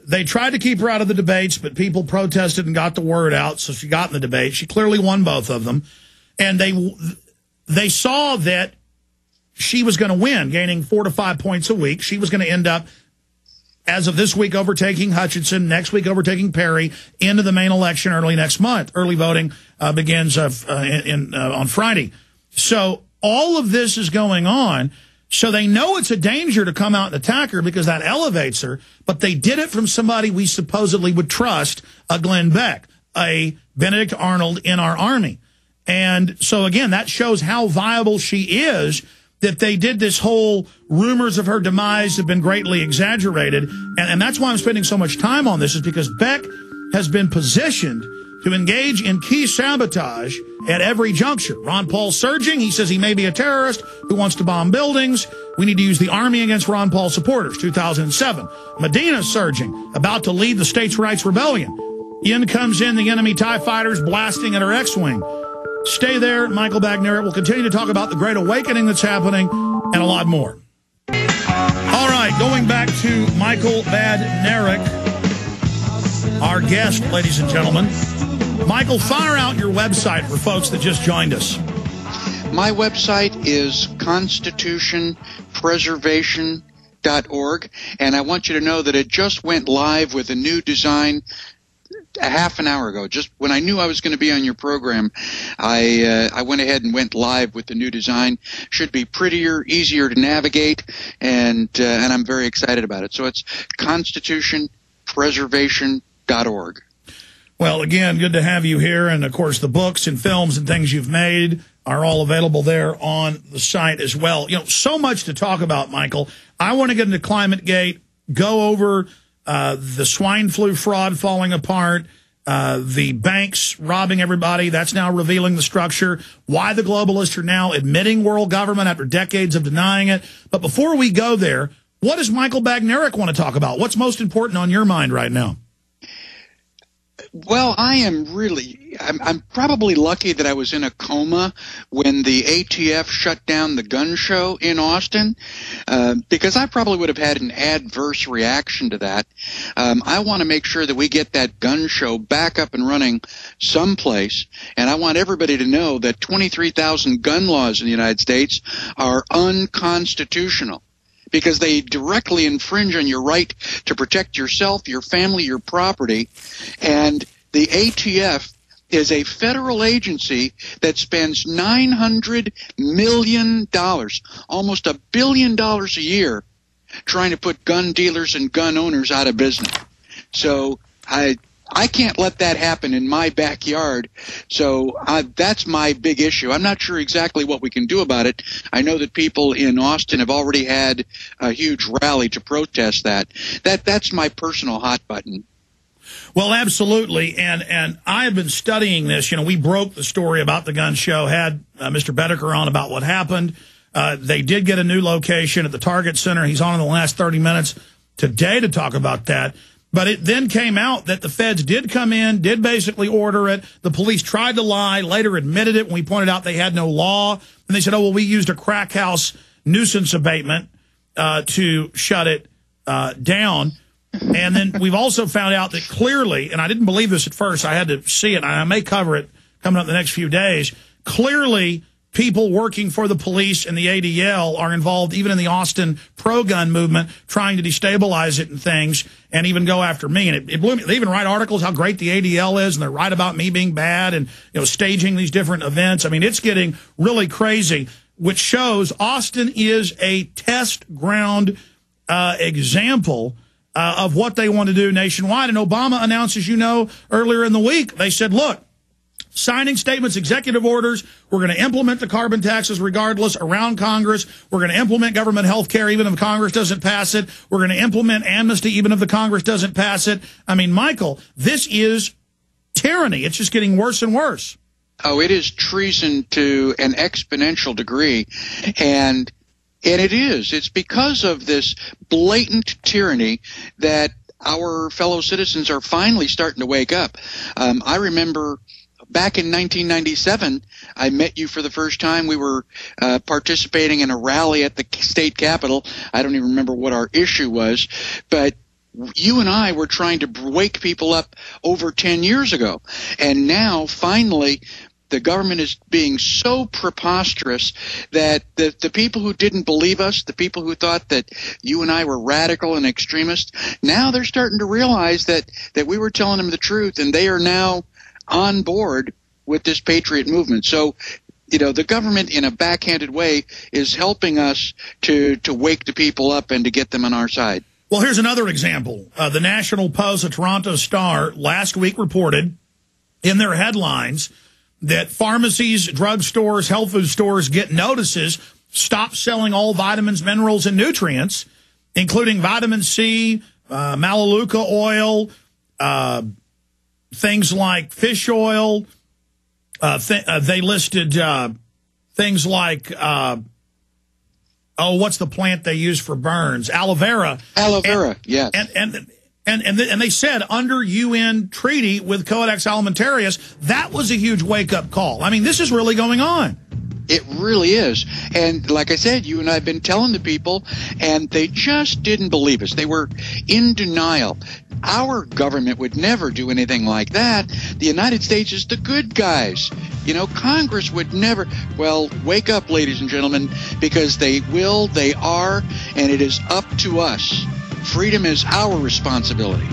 they tried to keep her out of the debates, but people protested and got the word out, so she got in the debate. She clearly won both of them. And they saw that she was going to win, gaining 4 to 5 points a week. She was going to end up, as of this week, overtaking Hutchinson, next week overtaking Perry, into the main election early next month. Early voting begins on Friday. So all of this is going on. So they know it's a danger to come out and attack her because that elevates her, but they did it from somebody we supposedly would trust, a Glenn Beck, a Benedict Arnold in our Army. And so, again, that shows how viable she is, that they did this whole rumors of her demise have been greatly exaggerated. And that's why I'm spending so much time on this, is because Beck has been positioned to engage in key sabotage at every juncture. Ron Paul's surging. He says he may be a terrorist who wants to bomb buildings. We need to use the Army against Ron Paul supporters, 2007. Medina's surging, about to lead the states' rights rebellion. In comes in the enemy TIE fighters blasting at her X-Wing. Stay there. Michael Badnarik will continue to talk about the Great Awakening that's happening and a lot more. All right, going back to Michael Badnarik, our guest, ladies and gentlemen. Michael, fire out your website for folks that just joined us. My website is constitutionpreservation.org, and I want you to know that it just went live with a new design a half an hour ago. Just when I knew I was going to be on your program, I went ahead and went live with the new design. Should be prettier, easier to navigate, and I'm very excited about it. So it's constitutionpreservation.org. Well, again, good to have you here. And, of course, the books and films and things you've made are all available there on the site as well. You know, so much to talk about, Michael. I want to get into ClimateGate, go over the swine flu fraud falling apart, the banks robbing everybody. That's now revealing the structure, why the globalists are now admitting world government after decades of denying it. But before we go there, what does Michael Badnarik want to talk about? What's most important on your mind right now? Well, I'm probably lucky that I was in a coma when the ATF shut down the gun show in Austin, because I probably would have had an adverse reaction to that. I want to make sure that we get that gun show back up and running someplace, and I want everybody to know that 23,000 gun laws in the United States are unconstitutional, because they directly infringe on your right to protect yourself, your family, your property. And the ATF is a federal agency that spends $900 million, almost $1 billion a year, trying to put gun dealers and gun owners out of business. So I can't let that happen in my backyard. So that's my big issue. I'm not sure exactly what we can do about it. I know that people in Austin have already had a huge rally to protest that. That's my personal hot button. Well, absolutely. And I have been studying this. You know, we broke the story about the gun show, had Mr. Boedecker on about what happened. They did get a new location at the Target Center. He's on in the last 30 minutes today to talk about that. But it then came out that the feds did come in, did basically order it. The police tried to lie, later admitted it when we pointed out they had no law. And they said, oh, well, we used a crack house nuisance abatement to shut it down. And then we've also found out that clearly, and I didn't believe this at first, I had to see it, and I may cover it coming up the next few days, clearly people working for the police and the ADL are involved even in the Austin pro-gun movement, trying to destabilize it and things, and even go after me. And it blew me. They even write articles how great the ADL is, and they write about me being bad and, you know, staging these different events. I mean, it's getting really crazy, which shows Austin is a test ground example of what they want to do nationwide. And Obama announced, as you know, earlier in the week, they said, look, signing statements, executive orders, we're going to implement the carbon taxes regardless around Congress. We're going to implement government health care even if Congress doesn't pass it. We're going to implement amnesty even if the Congress doesn't pass it. I mean, Michael, this is tyranny. It's just getting worse and worse. Oh, it is treason to an exponential degree. And it is. It's because of this blatant tyranny that our fellow citizens are finally starting to wake up. I remember back in 1997, I met you for the first time. We were participating in a rally at the state capitol. I don't even remember what our issue was, but you and I were trying to wake people up over 10 years ago. And now, finally, the government is being so preposterous that the people who didn't believe us, the people who thought that you and I were radical and extremist, now they're starting to realize that we were telling them the truth, and they are now on board with this patriot movement. So, you know, the government in a backhanded way is helping us to wake the people up and to get them on our side. Well, here's another example. The National Post, the Toronto Star, last week reported in their headlines that pharmacies, drugstores, health food stores get notices, stop selling all vitamins, minerals, and nutrients, including vitamin C, Melaleuca oil, things like fish oil. They listed things like, what's the plant they use for burns? Aloe vera. Aloe vera, yes. And they said under UN treaty with Codex Alimentarius, that was a huge wake-up call. I mean, this is really going on. It really is. And like I said, you and I have been telling the people, and they just didn't believe us. They were in denial. Our government would never do anything like that. The United States is the good guys. You know, Congress would never. Well, wake up, ladies and gentlemen, because they will, they are, and it is up to us. Freedom is our responsibility.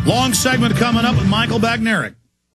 Long segment coming up with Michael Badnarik.